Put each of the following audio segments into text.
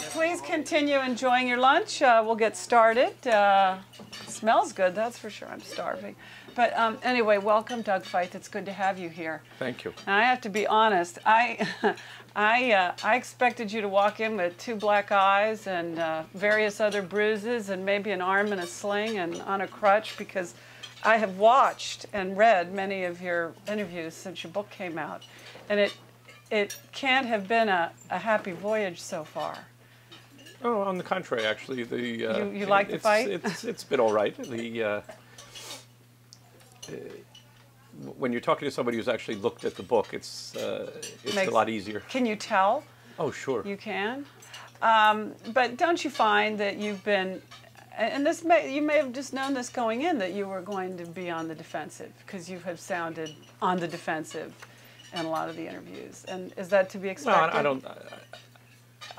Please continue enjoying your lunch. We'll get started. Smells good, that's for sure. I'm starving. But anyway, welcome, Doug Feith. It's good to have you here. Thank you. And I have to be honest. I expected you to walk in with 2 black eyes and various other bruises and maybe an arm in a sling and on a crutch, because I have watched and read many of your interviews since your book came out, and it can't have been a happy voyage so far. Oh, on the contrary, actually, you like the fight? It's been all right. When you're talking to somebody who's actually looked at the book, it's a lot easier. Can you tell? Oh, sure. You can. But don't you find that you've been, and you may have just known this going in, that you were going to be on the defensive, because you have sounded on the defensive in a lot of the interviews. And is that to be expected? No,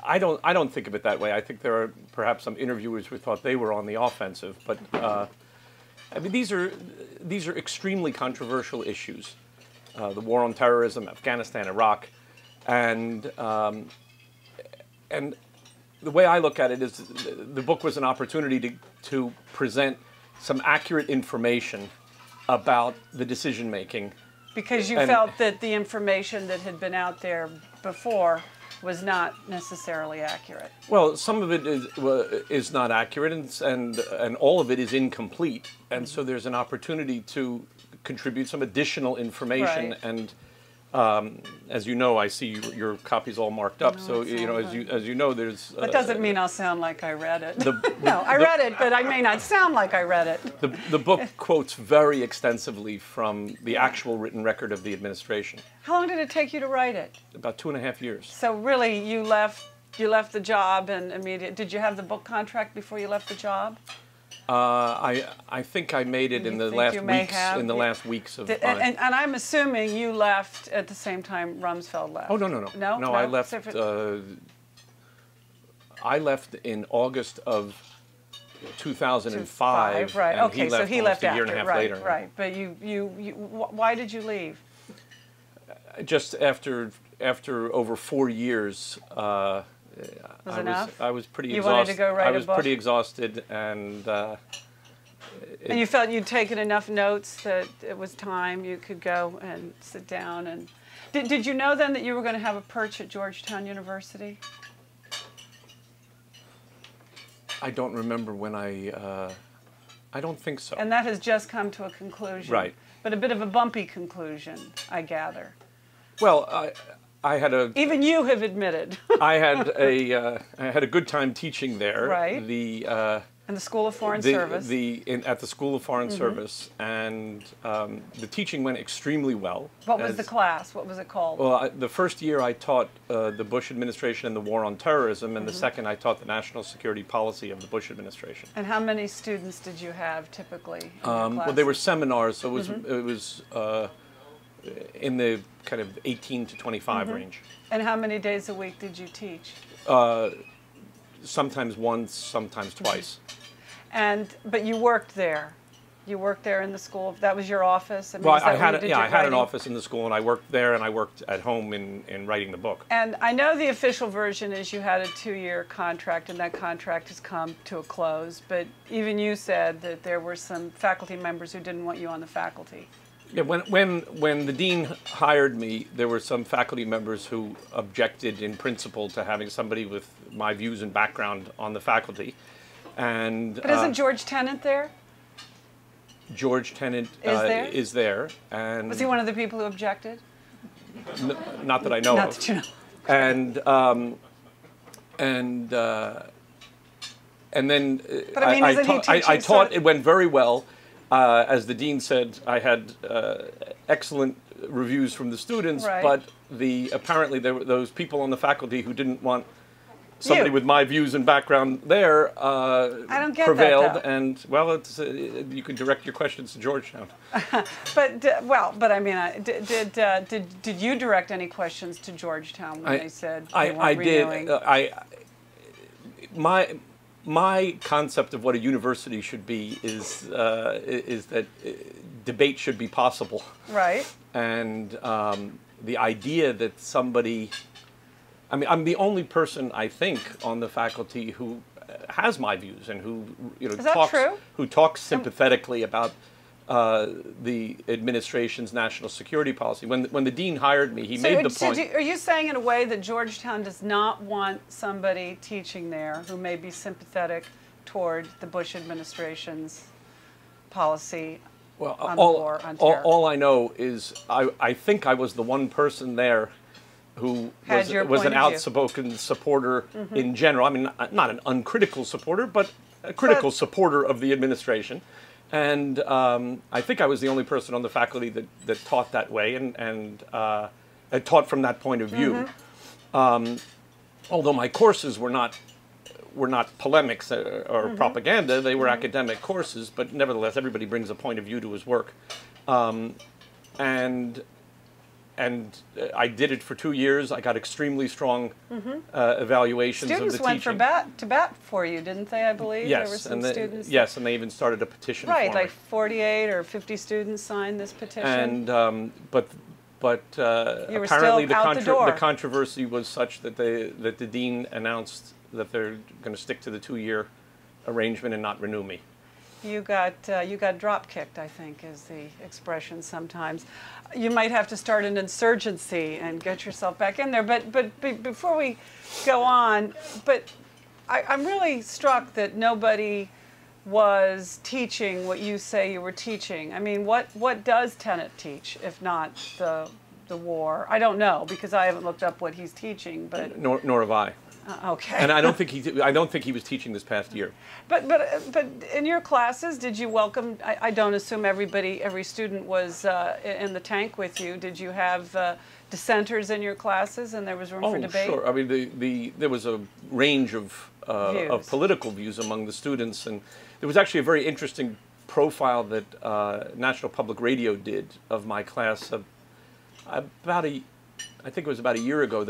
I don't think of it that way. I think there are perhaps some interviewers who thought they were on the offensive, but I mean, these are extremely controversial issues: the war on terrorism, Afghanistan, Iraq, and the way I look at it is the book was an opportunity to present some accurate information about the decision making. Because you felt that the information that had been out there before was not necessarily accurate. Well, some of it is not accurate, and all of it is incomplete. And so there's an opportunity to contribute some additional information. Right. And as you know, I see your copy's all marked up. So as you know, there's. That doesn't mean I'll sound like I read it. No, I read it, but I may not sound like I read it. The book quotes very extensively from the actual written record of the administration. How long did it take you to write it? About 2.5 years. So really, you left the job and immediately. Did you have the book contract before you left the job? I think I made it in the last weeks of. And I'm assuming you left at the same time Rumsfeld left. Oh no. No, I left. I left in August of 2005. Right. Okay. So he left a year and a half later. Right. But why did you leave? Just after over 4 years. I was pretty exhausted. You wanted to go write a book? I was pretty exhausted, and you felt you'd taken enough notes that it was time you could go and sit down. And did you know then that you were going to have a perch at Georgetown University? I don't remember when I don't think so. And that has just come to a conclusion. Right. But a bit of a bumpy conclusion, I gather. Well, I had a. Even you have admitted. I had a good time teaching there. Right. In the School of Foreign Service. At the School of Foreign Service, and the teaching went extremely well. What was the class? What was it called? Well, the first year I taught the Bush administration and the war on terrorism, and the second I taught the national security policy of the Bush administration. And how many students did you have typically in your well, classes? they were seminars, so it was in the kind of 18 to 25 range. And how many days a week did you teach? Sometimes once, sometimes twice. But you worked there. You worked there in the school. That was your office. I mean, well, I had an office in the school, and I worked there, and I worked at home in writing the book. And I know the official version is you had a 2-year contract, and that contract has come to a close. But even you said that there were some faculty members who didn't want you on the faculty. Yeah, when the dean hired me, there were some faculty members who objected in principle to having somebody with my views and background on the faculty. But isn't George Tennant there? George Tennant is there. And was he one of the people who objected? Not that I know Not of. that you know. And then but I mean, I taught. It went very well. As the dean said, I had excellent reviews from the students, right. But apparently there were those people on the faculty who didn't want somebody with my views and background there I don't get prevailed, that, though. And well, you can direct your questions to Georgetown. but I mean, did you direct any questions to Georgetown when they said they weren't renewing? My concept of what a university should be is that debate should be possible. Right. And the idea that somebody I mean, I'm the only person, I think, on the faculty who has my views and who, you know, Is that true? Who talks sympathetically about the administration's national security policy. When the dean hired me, he made the point. Are you saying in a way that Georgetown does not want somebody teaching there who may be sympathetic toward the Bush administration's policy on the war on terror? All I know is I think I was the one person there who was an outspoken supporter in general. I mean, not an uncritical supporter, but a critical supporter of the administration. And I think I was the only person on the faculty that taught that way and taught from that point of view. Although my courses were not polemics or propaganda, they were academic courses, but nevertheless, everybody brings a point of view to his work. And I did it for 2 years. I got extremely strong evaluations of the teaching. Students went to bat for you, didn't they, I believe? Yes, there were some students. Yes, and they even started a petition for me. Right, like 48 or 50 students signed this petition. And but apparently the controversy was such that the dean announced that they're going to stick to the 2-year arrangement and not renew me. You got drop kicked, I think, is the expression sometimes. You might have to start an insurgency and get yourself back in there. But before we go on, I'm really struck that nobody was teaching what you say you were teaching. I mean, what does Tenet teach, if not the war? I don't know, because I haven't looked up what he's teaching. But nor have I. Okay. And I don't think he was teaching this past year. But in your classes, did you welcome? I don't assume every student was in the tank with you. Did you have dissenters in your classes, and there was room for debate? Oh, sure. I mean, there was a range of political views among the students, and there was actually a very interesting profile that National Public Radio did of my class. I think it was about a year ago.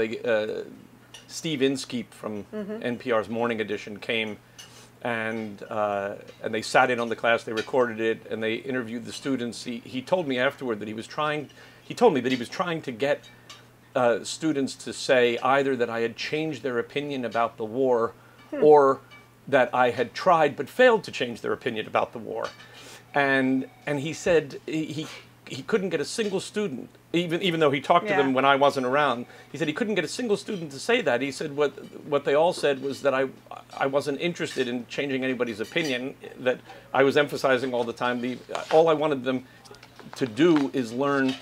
Steve Inskeep from NPR's Morning Edition came, and they sat in on the class. They recorded it, and they interviewed the students. He told me afterward that he was trying to get students to say either that I had changed their opinion about the war, or that I had tried but failed to change their opinion about the war. And he said he couldn't get a single student, even though he talked to them when I wasn't around. He said he couldn't get a single student to say that. He said what they all said was that I wasn't interested in changing anybody's opinion, that I was emphasizing all the time. All I wanted them to do is learn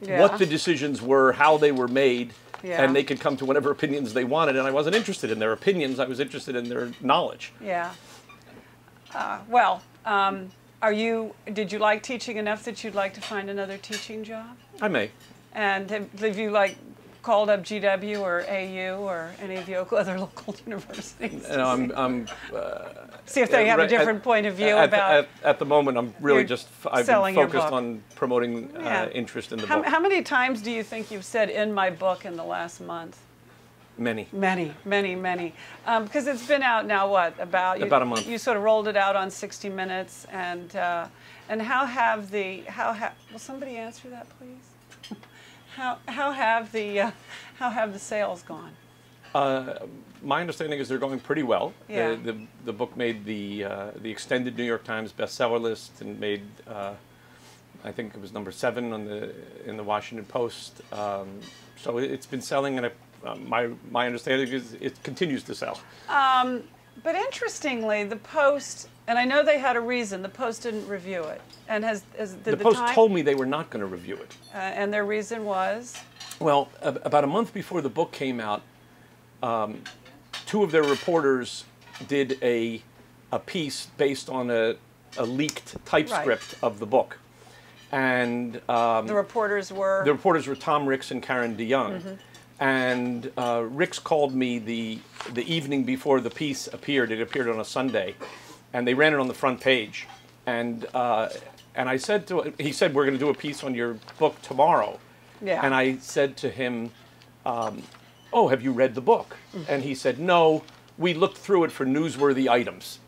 what the decisions were, how they were made, and they could come to whatever opinions they wanted. And I wasn't interested in their opinions. I was interested in their knowledge. Yeah. Did you like teaching enough that you'd like to find another teaching job? I may. And have you called up GW or AU or any of the other local universities? No, I'm see if they have a different point of view about. At the moment, I'm really I've been focused on promoting interest in the book. How many times do you think you've said "in my book" in the last month? Many. Because it's been out now, what, about a month. You sort of rolled it out on 60 Minutes, and how have will somebody answer that, please? how have the sales gone? My understanding is they're going pretty well. Yeah. The book made the extended New York Times bestseller list and made I think it was number 7 in the Washington Post. So it's been selling, and my understanding is it continues to sell. But interestingly, the Post, and I know they had a reason, the Post didn't review it. And the Post told me they were not going to review it. And their reason was? Well, about a month before the book came out, 2 of their reporters did a piece based on a leaked typescript of the book. And the reporters were? The reporters were Tom Ricks and Karen DeYoung. And Ricks called me the evening before the piece appeared. It appeared on a Sunday, and they ran it on the front page. And I said he said, "We're going to do a piece on your book tomorrow." Yeah. And I said to him, "Oh, have you read the book?" And he said, "No, we looked through it for newsworthy items."